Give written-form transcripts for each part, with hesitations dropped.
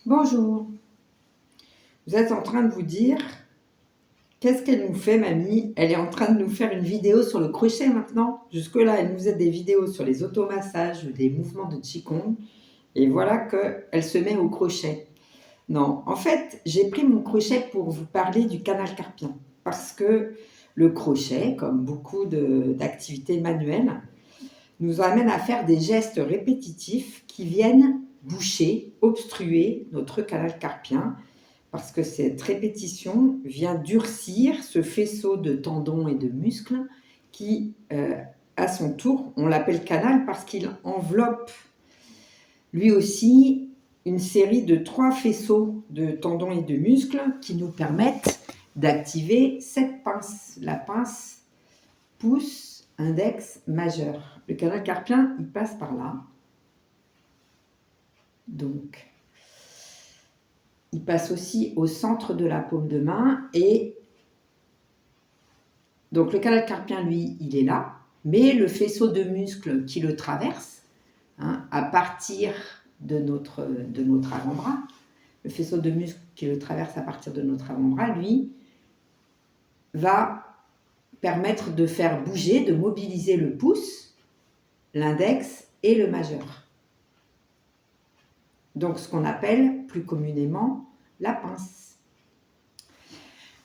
Bonjour, vous êtes en train de vous dire, qu'est-ce qu'elle nous fait mamie? Elle est en train de nous faire une vidéo sur le crochet maintenant. Jusque-là, elle nous faisait des vidéos sur les automassages, des mouvements de Qigong. Et voilà qu'elle se met au crochet. Non, en fait, j'ai pris mon crochet pour vous parler du canal carpien. Parce que le crochet, comme beaucoup d'activités manuelles, nous amène à faire des gestes répétitifs qui viennent boucher, obstruer notre canal carpien, parce que cette répétition vient durcir ce faisceau de tendons et de muscles qui, à son tour, on l'appelle canal parce qu'il enveloppe lui aussi une série de 3 faisceaux de tendons et de muscles qui nous permettent d'activer cette pince, la pince pouce, index, majeur. Le canal carpien, il passe par là. Donc, il passe aussi au centre de la paume de main et donc le canal carpien, lui, il est là, mais le faisceau de muscles qui le traverse, à partir de notre avant-bras, le faisceau de muscles qui le traverse à partir de notre avant-bras, lui, va permettre de faire bouger, de mobiliser le pouce, l'index et le majeur. Donc ce qu'on appelle plus communément la pince.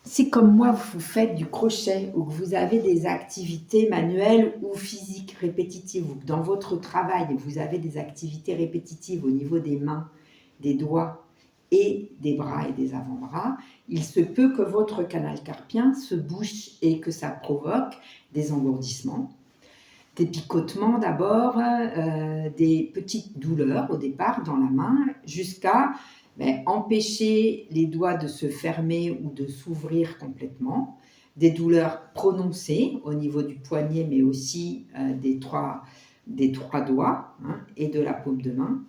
Si comme moi vous faites du crochet ou que vous avez des activités manuelles ou physiques répétitives ou que dans votre travail vous avez des activités répétitives au niveau des mains, des doigts et des bras et des avant-bras, il se peut que votre canal carpien se bouche et que ça provoque des engourdissements, des picotements d'abord, des petites douleurs au départ dans la main jusqu'à empêcher les doigts de se fermer ou de s'ouvrir complètement, des douleurs prononcées au niveau du poignet mais aussi des trois doigts et de la paume de main.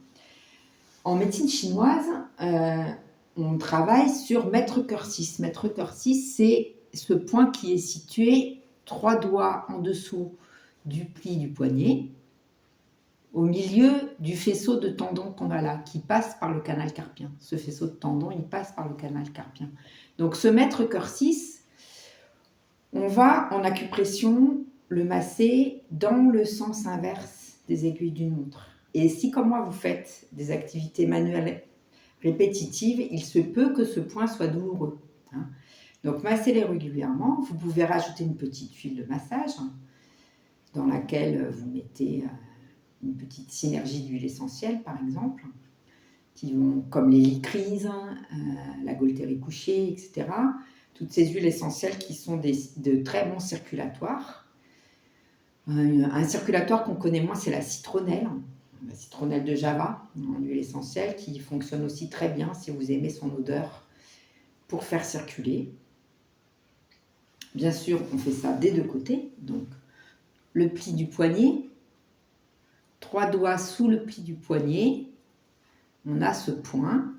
En médecine chinoise, on travaille sur mètre cœur 6. Mètre cœur 6, c'est ce point qui est situé 3 doigts en dessous du pli du poignet, au milieu du faisceau de tendons qu'on a là, qui passe par le canal carpien. Ce faisceau de tendons, il passe par le canal carpien. Donc ce mètre cœur 6, on va en acupression le masser dans le sens inverse des aiguilles d'une montre. Et si comme moi vous faites des activités manuelles répétitives, il se peut que ce point soit douloureux. Donc massez-les régulièrement. Vous pouvez rajouter une petite huile de massage dans laquelle vous mettez une petite synergie d'huile essentielle, par exemple, qui vont, comme les lycrises, la Gualtérie couchée, etc. Toutes ces huiles essentielles qui sont de très bons circulatoires. Un circulatoire qu'on connaît moins, c'est la citronnelle de Java, en huile essentielle, qui fonctionne aussi très bien si vous aimez son odeur pour faire circuler. Bien sûr, on fait ça des 2 côtés, donc le pli du poignet, 3 doigts sous le pli du poignet, on a ce point.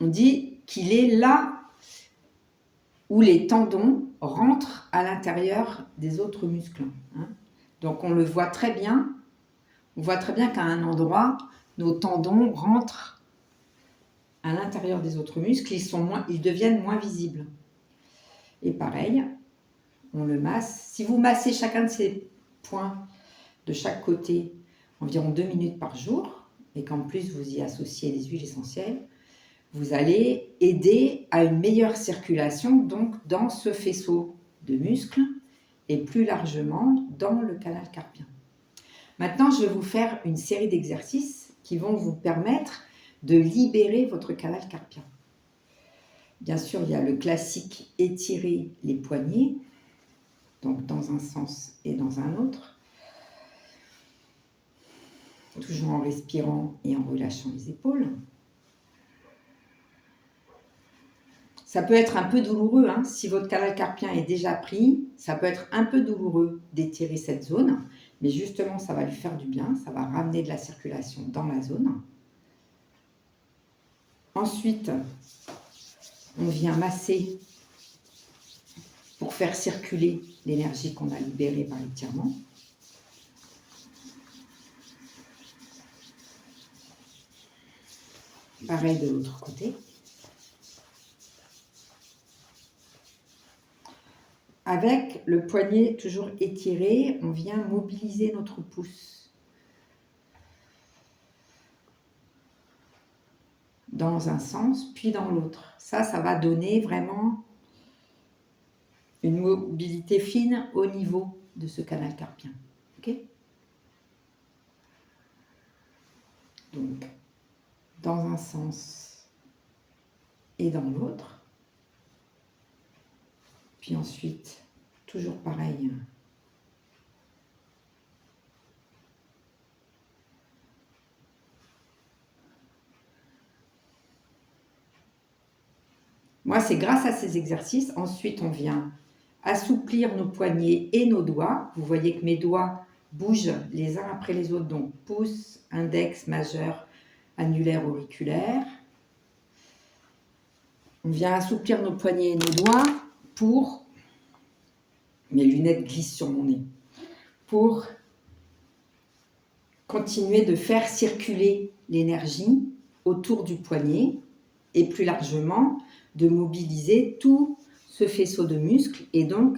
On dit qu'il est là où les tendons rentrent à l'intérieur des autres muscles. Donc on le voit très bien. On voit très bien qu'à un endroit, nos tendons rentrent à l'intérieur des autres muscles. Ils deviennent moins visibles. Et pareil, on le masse. Si vous massez chacun de ces points de chaque côté environ 2 minutes par jour, et qu'en plus vous y associez des huiles essentielles, vous allez aider à une meilleure circulation donc dans ce faisceau de muscles et plus largement dans le canal carpien. Maintenant, je vais vous faire une série d'exercices qui vont vous permettre de libérer votre canal carpien. Bien sûr, il y a le classique étirer les poignets, donc dans un sens et dans un autre, toujours en respirant et en relâchant les épaules. Ça peut être un peu douloureux, si votre canal carpien est déjà pris, ça peut être un peu douloureux d'étirer cette zone, mais justement ça va lui faire du bien, ça va ramener de la circulation dans la zone. Ensuite, on vient masser pour faire circuler l'énergie qu'on a libérée par l'étirement. Pareil de l'autre côté. Avec le poignet toujours étiré, on vient mobiliser notre pouce dans un sens, puis dans l'autre. Ça va donner vraiment une mobilité fine au niveau de ce canal carpien. Ok ? Donc, dans un sens et dans l'autre. Puis ensuite, toujours pareil. Moi, c'est grâce à ces exercices. Ensuite, on vient assouplir nos poignets et nos doigts. Vous voyez que mes doigts bougent les uns après les autres. Donc, pouce, index, majeur, annulaire, auriculaire. On vient assouplir nos poignets et nos doigts pour... Mes lunettes glissent sur mon nez. Pour continuer de faire circuler l'énergie autour du poignet et plus largement de mobiliser tout ce faisceau de muscles et donc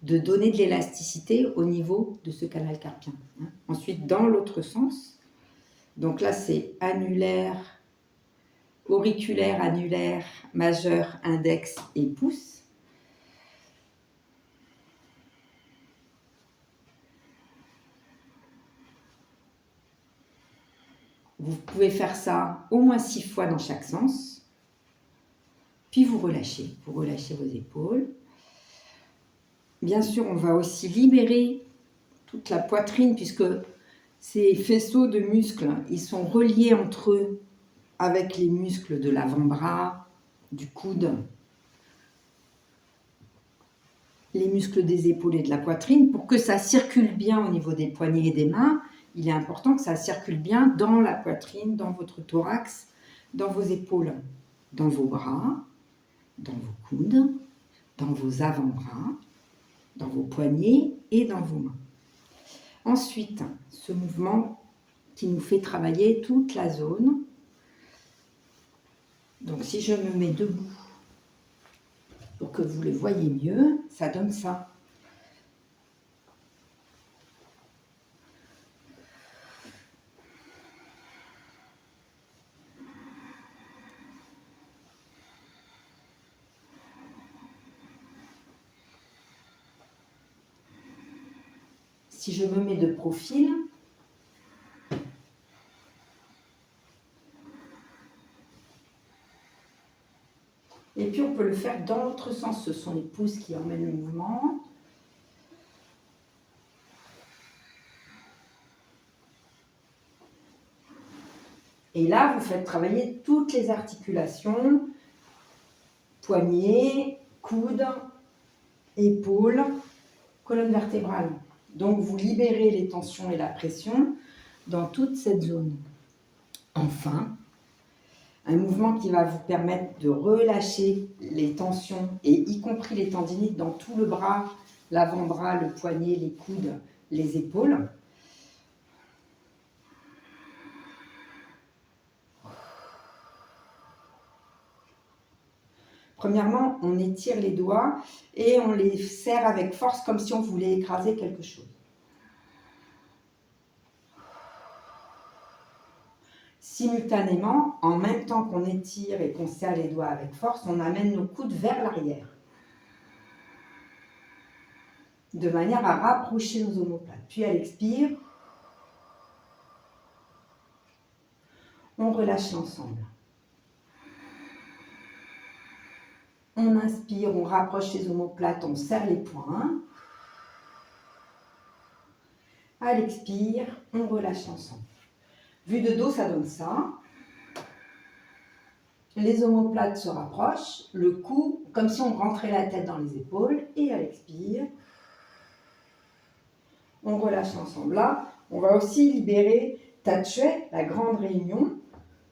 de donner de l'élasticité au niveau de ce canal carpien. Ensuite, dans l'autre sens, donc là c'est annulaire, auriculaire, annulaire, majeur, index et pouce. Vous pouvez faire ça au moins 6 fois dans chaque sens. Puis vous relâchez vos épaules. Bien sûr, on va aussi libérer toute la poitrine puisque ces faisceaux de muscles, ils sont reliés entre eux avec les muscles de l'avant-bras, du coude, les muscles des épaules et de la poitrine. Pour que ça circule bien au niveau des poignets et des mains, il est important que ça circule bien dans la poitrine, dans votre thorax, dans vos épaules, dans vos bras, dans vos coudes, dans vos avant-bras, dans vos poignets et dans vos mains. Ensuite, ce mouvement qui nous fait travailler toute la zone. Donc si je me mets debout pour que vous le voyez mieux, ça donne ça. Si je me mets de profil, et puis on peut le faire dans l'autre sens, ce sont les pouces qui emmènent le mouvement. Et là, vous faites travailler toutes les articulations, poignets, coudes, épaules, colonne vertébrale. Donc vous libérez les tensions et la pression dans toute cette zone. Enfin, un mouvement qui va vous permettre de relâcher les tensions, et y compris les tendinites dans tout le bras, l'avant-bras, le poignet, les coudes, les épaules. Premièrement, on étire les doigts et on les serre avec force comme si on voulait écraser quelque chose. Simultanément, en même temps qu'on étire et qu'on serre les doigts avec force, on amène nos coudes vers l'arrière. De manière à rapprocher nos omoplates. Puis à l'expire, on relâche l'ensemble. On inspire, on rapproche les omoplates, on serre les poings. À l'expire, on relâche l'ensemble. Vu de dos, ça donne ça. Les omoplates se rapprochent, le cou, comme si on rentrait la tête dans les épaules. Et à l'expire, on relâche l'ensemble. Là, on va aussi libérer Tatsuei, la grande réunion,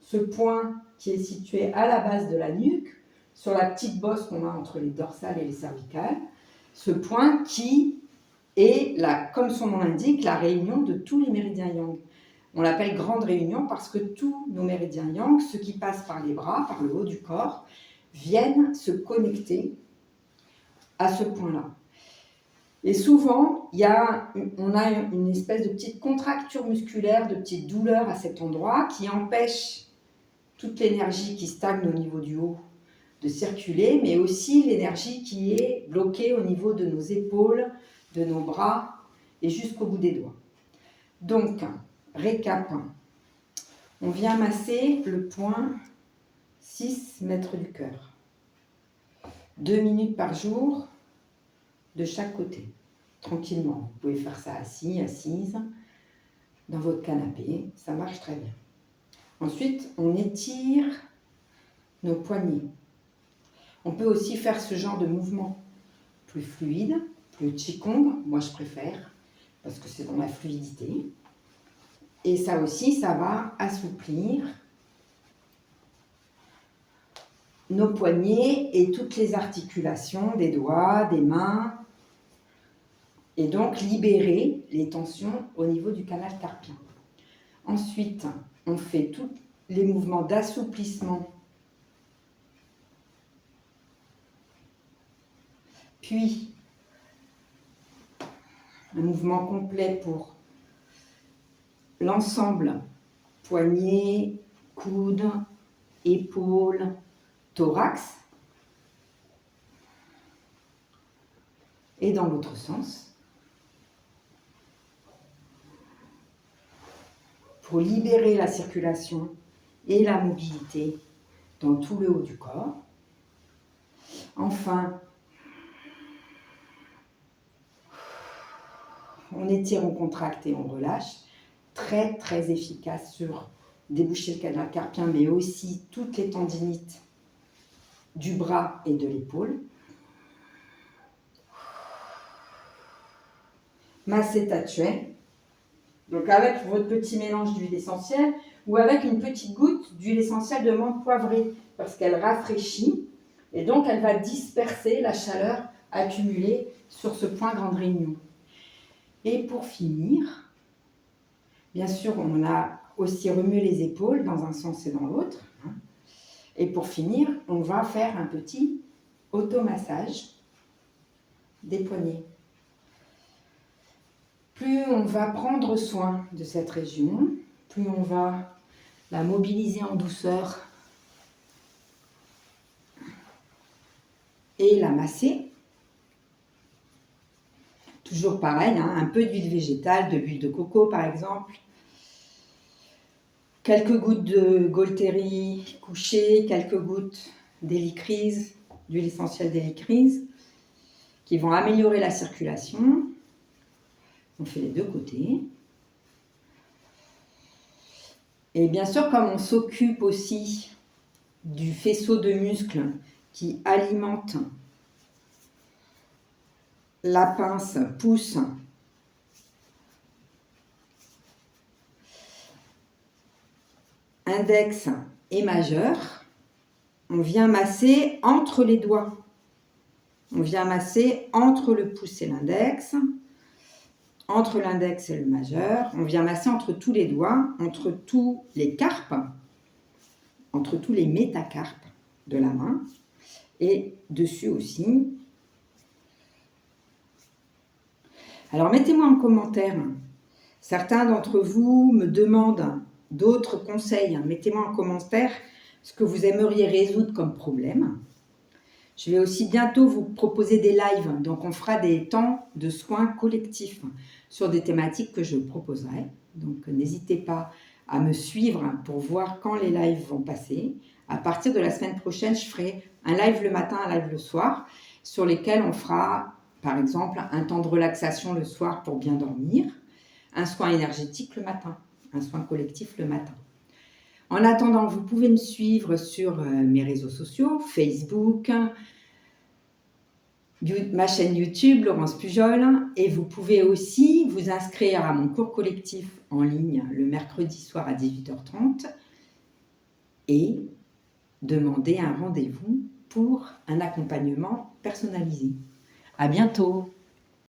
ce point qui est situé à la base de la nuque, sur la petite bosse qu'on a entre les dorsales et les cervicales. Ce point qui est, comme son nom l'indique, la réunion de tous les méridiens yang. On l'appelle grande réunion parce que tous nos méridiens yang, ceux qui passent par les bras, par le haut du corps, viennent se connecter à ce point-là. Et souvent, on a une espèce de petite contracture musculaire, de petite douleur à cet endroit qui empêche toute l'énergie qui stagne au niveau du haut de circuler, mais aussi l'énergie qui est bloquée au niveau de nos épaules, de nos bras et jusqu'au bout des doigts. Donc, récap, on vient masser le point 6 mètres du cœur. 2 minutes par jour de chaque côté, tranquillement. Vous pouvez faire ça assis, assise, dans votre canapé, ça marche très bien. Ensuite, on étire nos poignets. On peut aussi faire ce genre de mouvement plus fluide, plus qigong, moi je préfère, parce que c'est dans la fluidité. Et ça aussi, ça va assouplir nos poignets et toutes les articulations des doigts, des mains, et donc libérer les tensions au niveau du canal carpien. Ensuite, on fait tous les mouvements d'assouplissement, puis un mouvement complet pour l'ensemble, poignets, coudes, épaules, thorax, et dans l'autre sens, pour libérer la circulation et la mobilité dans tout le haut du corps. Enfin, on étire, on contracte et on relâche. Très très efficace sur déboucher le canal carpien, mais aussi toutes les tendinites du bras et de l'épaule. Masser Tatsuei, donc avec votre petit mélange d'huile essentielle ou avec une petite goutte d'huile essentielle de menthe poivrée, parce qu'elle rafraîchit et donc elle va disperser la chaleur accumulée sur ce point grande réunion. Et pour finir, bien sûr, on a aussi remué les épaules dans un sens et dans l'autre. Et pour finir, on va faire un petit automassage des poignets. Plus on va prendre soin de cette région, plus on va la mobiliser en douceur et la masser. Toujours pareil, un peu d'huile végétale, de l'huile de coco par exemple. Quelques gouttes de Golteri couché, quelques gouttes d'hélicryse, d'huile essentielle d'hélicryse, qui vont améliorer la circulation. On fait les deux côtés. Et bien sûr, comme on s'occupe aussi du faisceau de muscles qui alimente la pince, pouce, index et majeur, on vient masser entre les doigts. On vient masser entre le pouce et l'index, entre l'index et le majeur. On vient masser entre tous les doigts, entre tous les carpes, entre tous les métacarpes de la main et dessus aussi. Alors mettez-moi en commentaire, certains d'entre vous me demandent d'autres conseils. Mettez-moi en commentaire ce que vous aimeriez résoudre comme problème. Je vais aussi bientôt vous proposer des lives, donc on fera des temps de soins collectifs sur des thématiques que je proposerai. Donc n'hésitez pas à me suivre pour voir quand les lives vont passer. À partir de la semaine prochaine, je ferai un live le matin, un live le soir, sur lesquels on fera par exemple un temps de relaxation le soir pour bien dormir, un soin énergétique le matin, un soin collectif le matin. En attendant, vous pouvez me suivre sur mes réseaux sociaux, Facebook, ma chaîne YouTube, Laurence Pujol, et vous pouvez aussi vous inscrire à mon cours collectif en ligne le mercredi soir à 18h30 et demander un rendez-vous pour un accompagnement personnalisé. À bientôt!